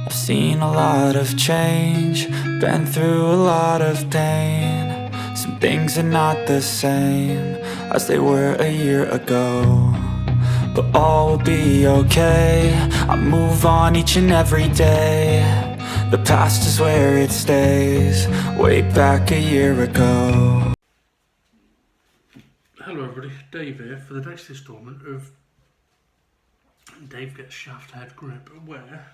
I've seen a lot of change, been through a lot of pain. Some things are not the same as they were a year ago, but all will be okay. I move on each and every day. The past is where it stays, way back a year ago. Hello everybody, Dave here for the next instalment of Dave Gets Shaftheadgrip, where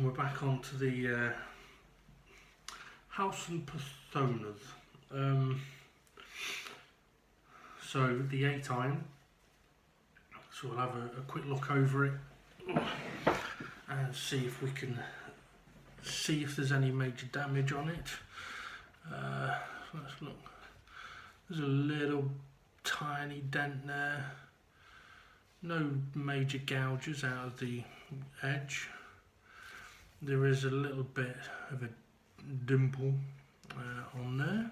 we're back onto the Howson personas. So the A-time, so we'll have a quick look over it and see if we can see if there's any major damage on it. Let's look. There's a little tiny dent there. No major gouges out of the edge. There is a little bit of a dimple on there.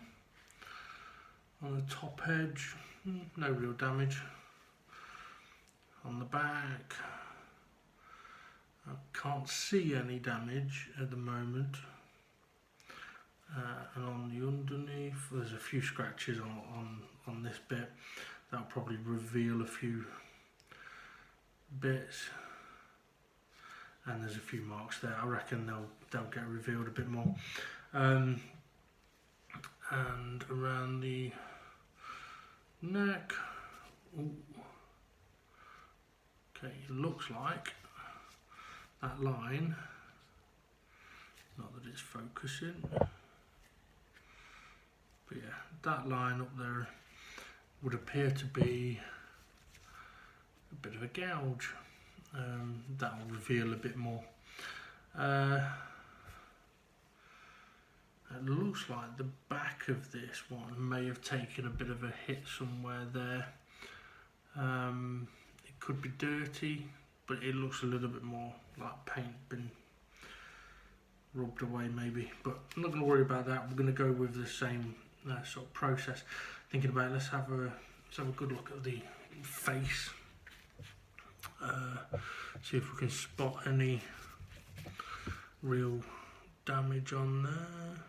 On the top edge, no real damage. On the back, I can't see any damage at the moment. And on the underneath, there's a few scratches on this bit. That'll probably reveal a few bits, and there's a few marks there. I reckon they'll get revealed a bit more. And around the neck, ooh. Okay, it looks like that line, not that it's focusing, but yeah, that line up there would appear to be a bit of a gouge. That will reveal a bit more. It looks like the back of this one may have taken a bit of a hit somewhere there. It could be dirty, but it looks a little bit more like paint been rubbed away maybe. But I'm not going to worry about that. We're going to go with the same sort of process. Thinking about it, let's have a good look at the face. See if we can spot any real damage on there.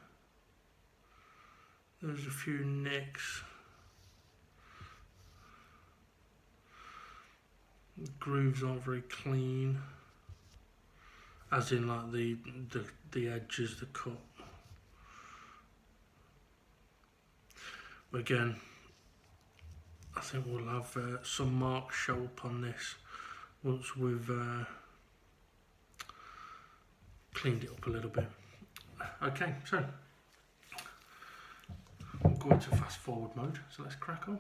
There's a few nicks. The grooves aren't very clean, as in like the edges, the cut. But again, I think we'll have some marks show up on this once we've cleaned it up a little bit. Okay, so we'll go into fast forward mode, so let's crack on.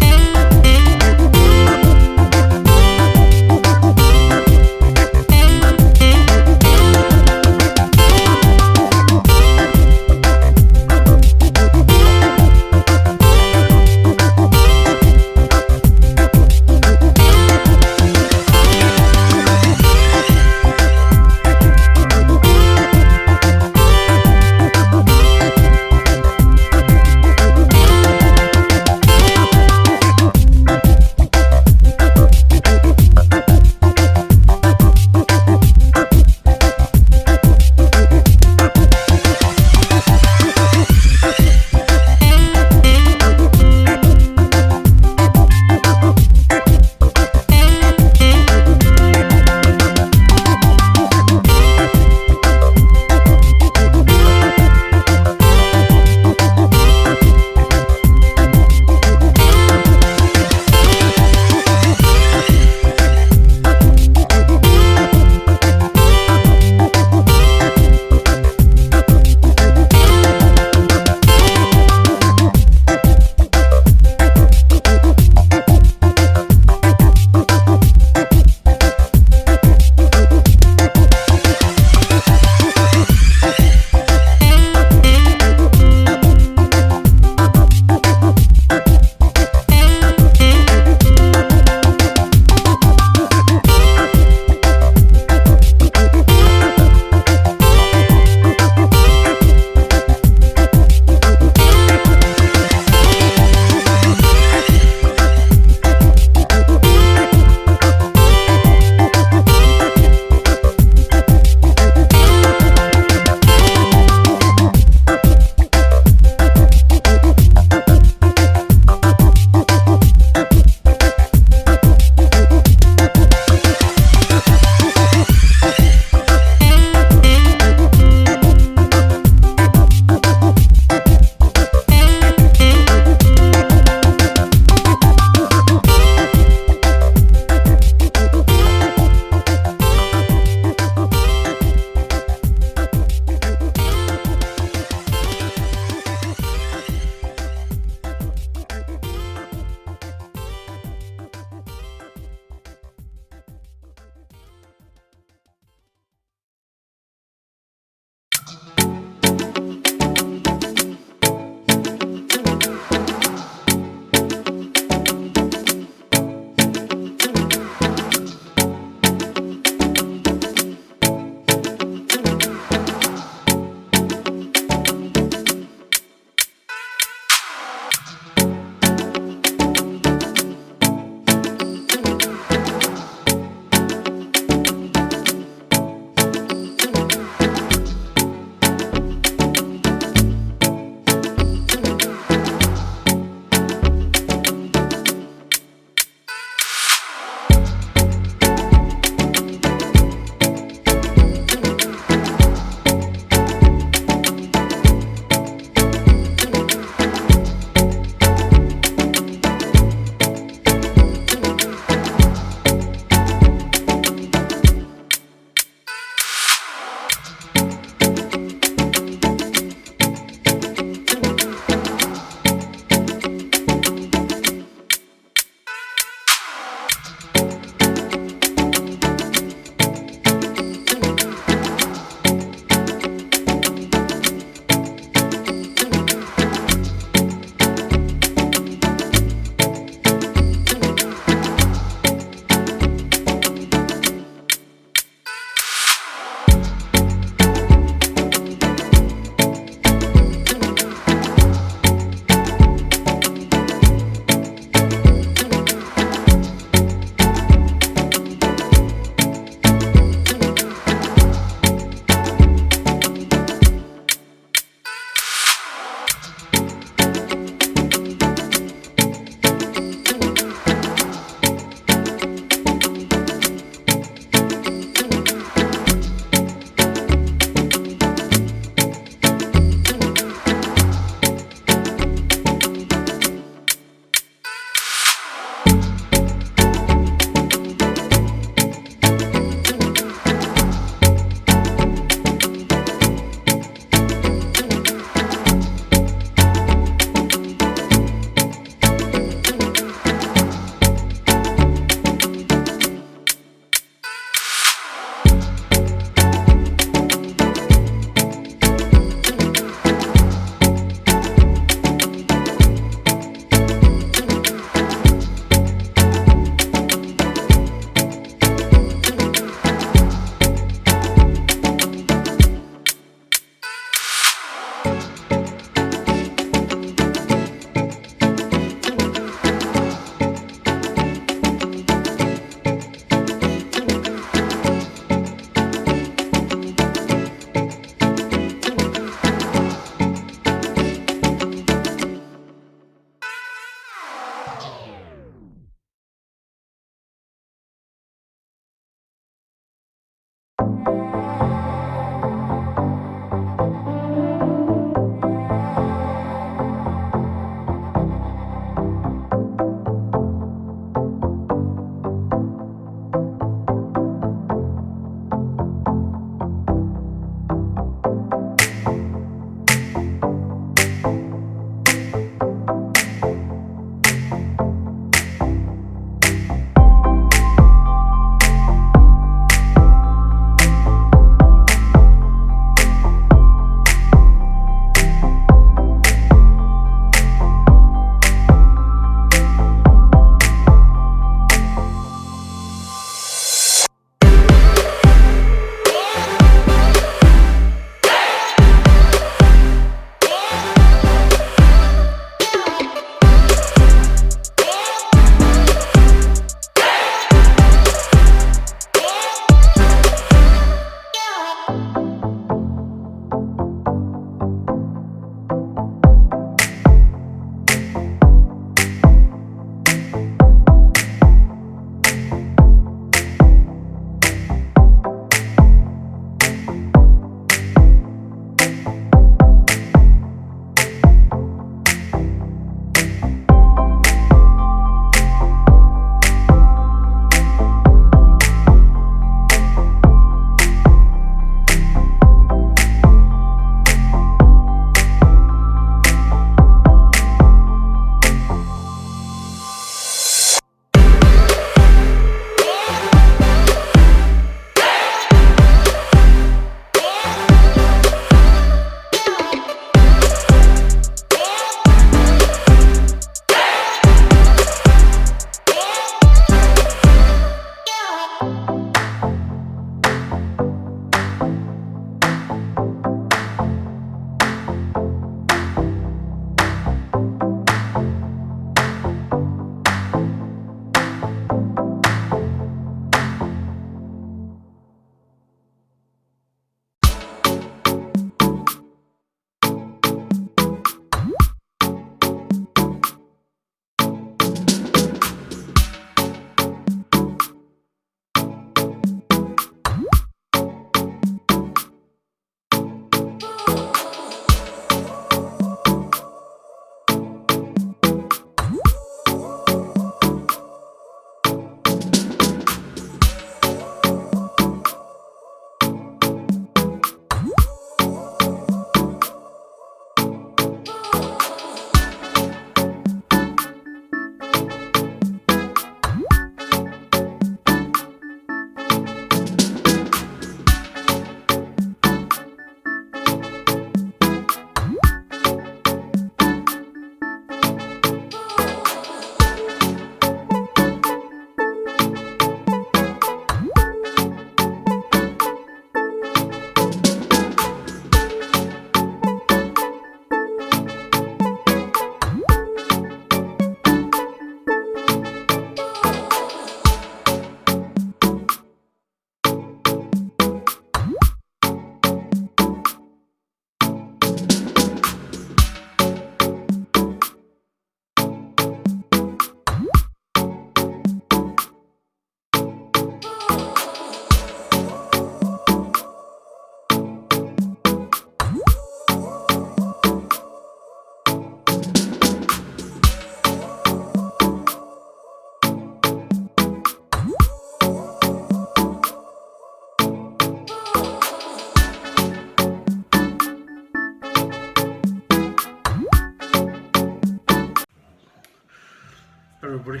Everybody,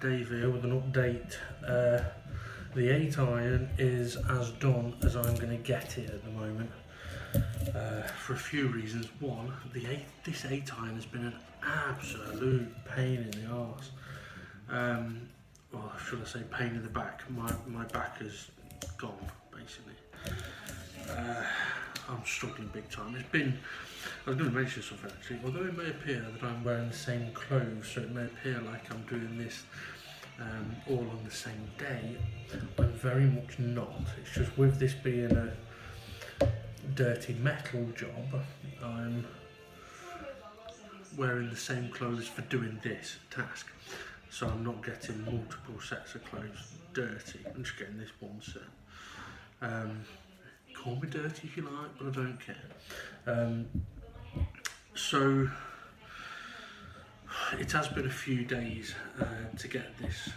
Dave here with an update. The 8 iron is as done as I'm going to get it at the moment, for a few reasons. One, this 8 iron has been an absolute pain in the arse. Well, should I say pain in the back? My back has gone, basically. I'm struggling big time. I was going to mention something actually. Although it may appear that I'm wearing the same clothes, so it may appear like I'm doing this all on the same day, I'm very much not. It's just with this being a dirty metal job, I'm wearing the same clothes for doing this task. So I'm not getting multiple sets of clothes dirty. I'm just getting this one set. Call me dirty if you like, but I don't care. So it has been a few days to get this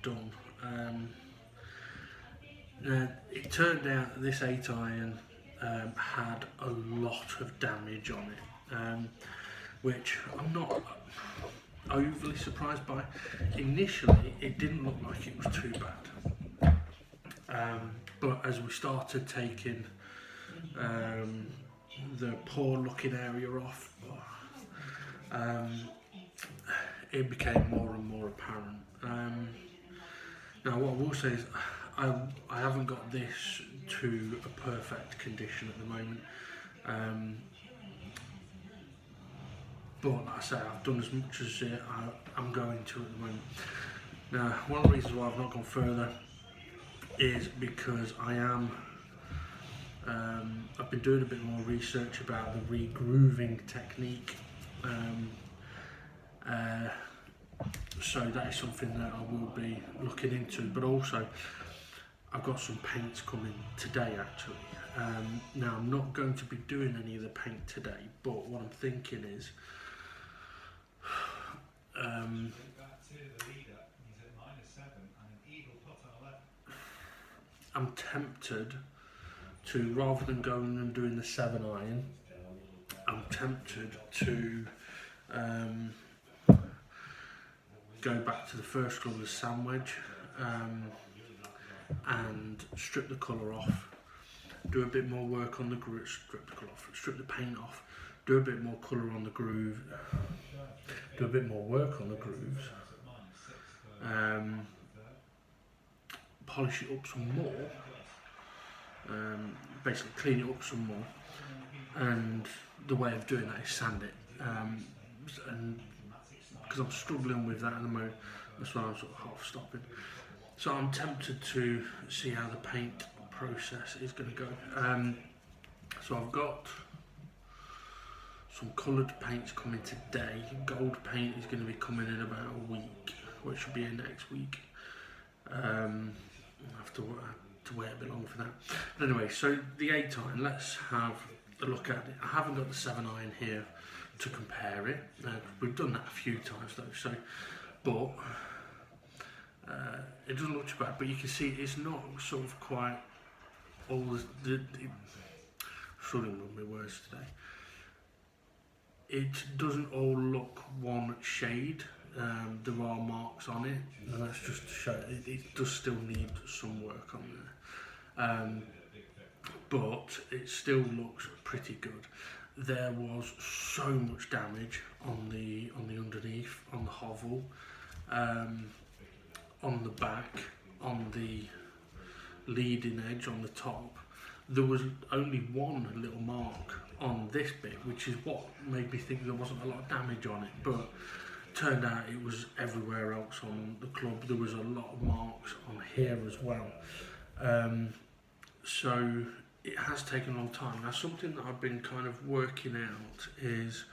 done. It turned out that this 8 iron had a lot of damage on it, which I'm not overly surprised by. Initially, it didn't look like it was too bad, but as we started taking the poor looking area off, it became more and more apparent. Now what I will say is I haven't got this to a perfect condition at the moment, but like I say, I've done as much as I'm going to at the moment. Now one of the reasons why I've not gone further is because I've been doing a bit more research about the re-grooving technique, so that is something that I will be looking into, but also I've got some paints coming today actually. Now I'm not going to be doing any of the paint today, but what I'm thinking is I'm tempted to, rather than going and doing the 7 iron, I'm tempted to go back to the first colour, the sandwich, and strip the colour off, do a bit more work on the groove, strip the paint off, do a bit more colour on the groove, do a bit more work on the grooves, polish it up some more, basically clean it up some more, and the way of doing that is sand it, and because I'm struggling with that at the moment, that's why I'm sort of half stopping. So I'm tempted to see how the paint process is going to go. So I've got some coloured paints coming today. Gold paint is going to be coming in about a week, which should be in next week. I have to wait a bit longer for that. But anyway, so the 8 iron, let's have a look at it. I haven't got the 7 iron here to compare it. We've done that a few times though, so, but it doesn't look too bad, but you can see it's not sort of quite all the struggling with my words today. It doesn't all look one shade. There are marks on it, and that's just to show it does still need some work on there, but it still looks pretty good. There was so much damage on the underneath, on the hovel, on the back, on the leading edge, on the top. There was only one little mark on this bit, which is what made me think there wasn't a lot of damage on it, but turned out it was everywhere else on the club. There was a lot of marks on here as well. So it has taken a long time. Now something that I've been kind of working out is,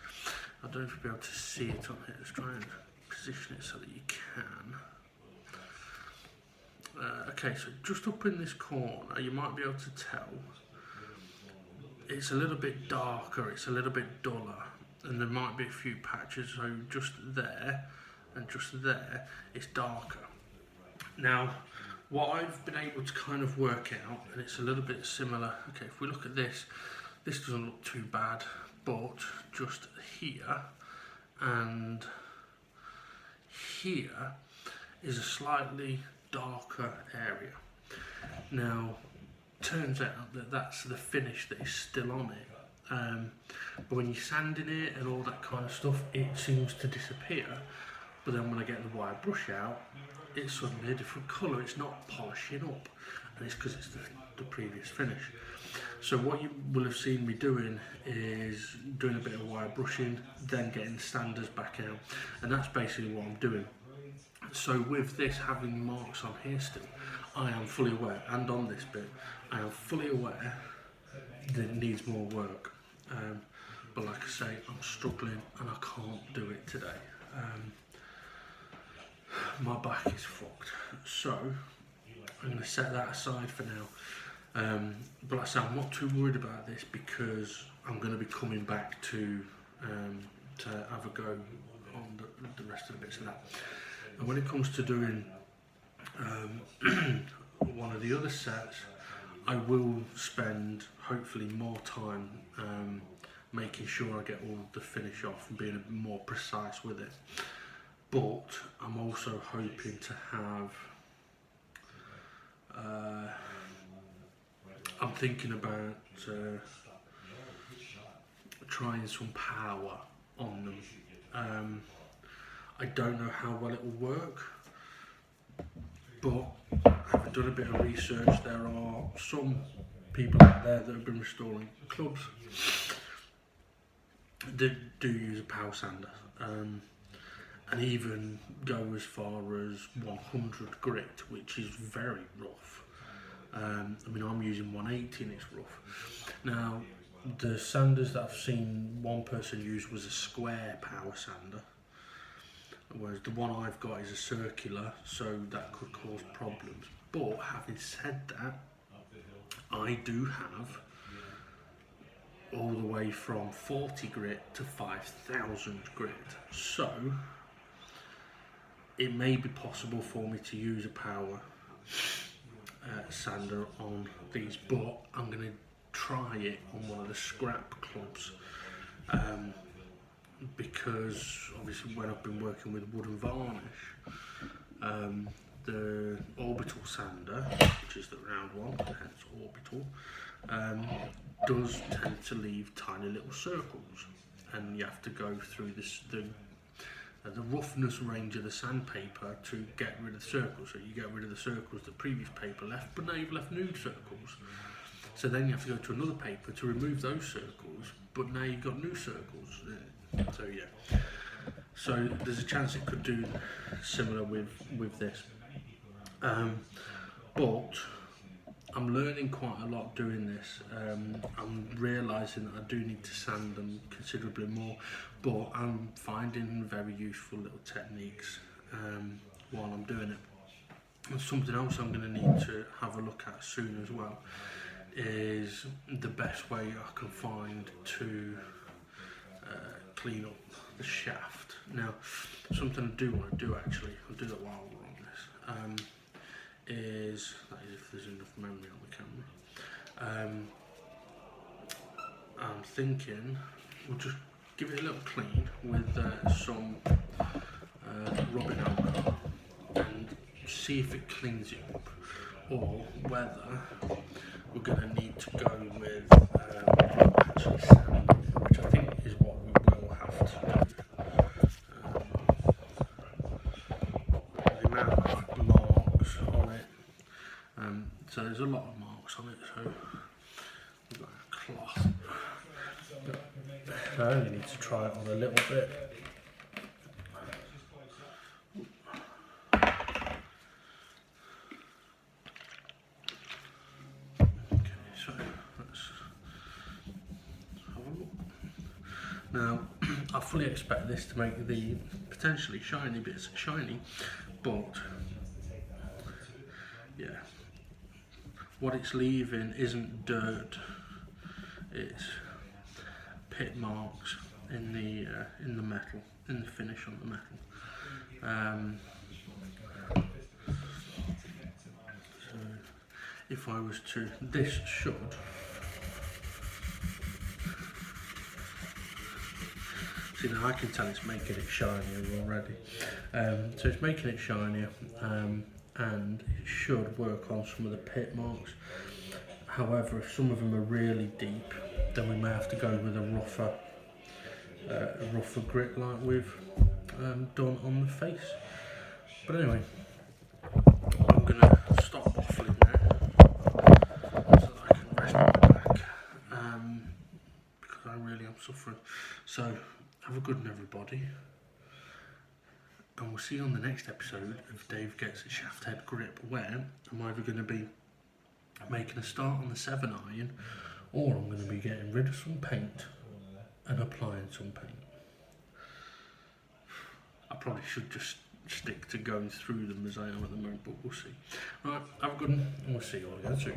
I don't know if you'll be able to see it on here, let's try and position it so that you can. Okay, so just up in this corner, you might be able to tell, it's a little bit darker, it's a little bit duller, and there might be a few patches, so just there and just there, it's darker. Now, what I've been able to kind of work out, and it's a little bit similar, okay, if we look at this, this doesn't look too bad, but just here and here is a slightly darker area. Now, turns out that that's the finish that is still on it, but when you're sanding it and all that kind of stuff, it seems to disappear. But then when I get the wire brush out, it's suddenly a different colour. It's not polishing up, and it's because it's the previous finish. So what you will have seen me doing is doing a bit of wire brushing, then getting the sanders back out, and that's basically what I'm doing. So with this having marks on here still, I am fully aware, and on this bit, I am fully aware that it needs more work. But like I say, I'm struggling and I can't do it today. My back is fucked. So I'm going to set that aside for now. But like I say, I'm not too worried about this because I'm going to be coming back to have a go on the rest of the bits of that. And when it comes to doing one of the other sets, I will spend hopefully more time making sure I get all the finish off and being a bit more precise with it. But I'm also hoping to have, I'm thinking about trying some power on them. I don't know how well it will work, but having done a bit of research, there are some people out there that have been restoring clubs that do use a power sander, and even go as far as 100 grit, which is very rough. I mean, I'm using 180 and it's rough. Now, the sanders that I've seen one person use was a square power sander, whereas the one I've got is a circular, so that could cause problems. But having said that, I do have all the way from 40 grit to 5,000 grit, so it may be possible for me to use a power sander on these, but I'm going to try it on one of the scrap clubs, because obviously when I've been working with wood and varnish, the orbital sander, which is the round one, hence orbital, does tend to leave tiny little circles, and you have to go through the roughness range of the sandpaper to get rid of the circles. So you get rid of the circles the previous paper left, but now you've left nude circles. So then you have to go to another paper to remove those circles, but now you've got new circles. So yeah, so there's a chance it could do similar with this, but I'm learning quite a lot doing this. I'm realising that I do need to sand them considerably more, but I'm finding very useful little techniques while I'm doing it. And something else I'm going to need to have a look at soon as well is the best way I can find to clean up the shaft. Now, something I do want to do actually, I'll do that while we're on this, is, that is if there's enough memory on the camera, I'm thinking we'll just give it a little clean with some rubbing alcohol and see if it cleans it up, or whether we're going to need to go with actually sand, which I think is what we will have to do. The amount of marks on it, so there's a lot of marks on it, so we've got a cloth. But I only need to try it on a little bit. Now, I fully expect this to make the potentially shiny bits shiny, but yeah, what it's leaving isn't dirt, it's pit marks in the metal, in the finish on the metal. So if I was to, this should, see now I can tell it's making it shinier already. So it's making it shinier, and it should work on some of the pit marks. However, if some of them are really deep, then we may have to go with a rougher grit like we've done on the face. But anyway, I'm going to stop waffling now so that I can rest my back, because I really am suffering. So have a good one, everybody, and we'll see you on the next episode of Dave Gets a Shaftheadgrip, where I'm either going to be making a start on the 7 iron, or I'm going to be getting rid of some paint and applying some paint. I probably should just stick to going through them as I am at the moment, but we'll see. Right, have a good one, and we'll see you all again soon.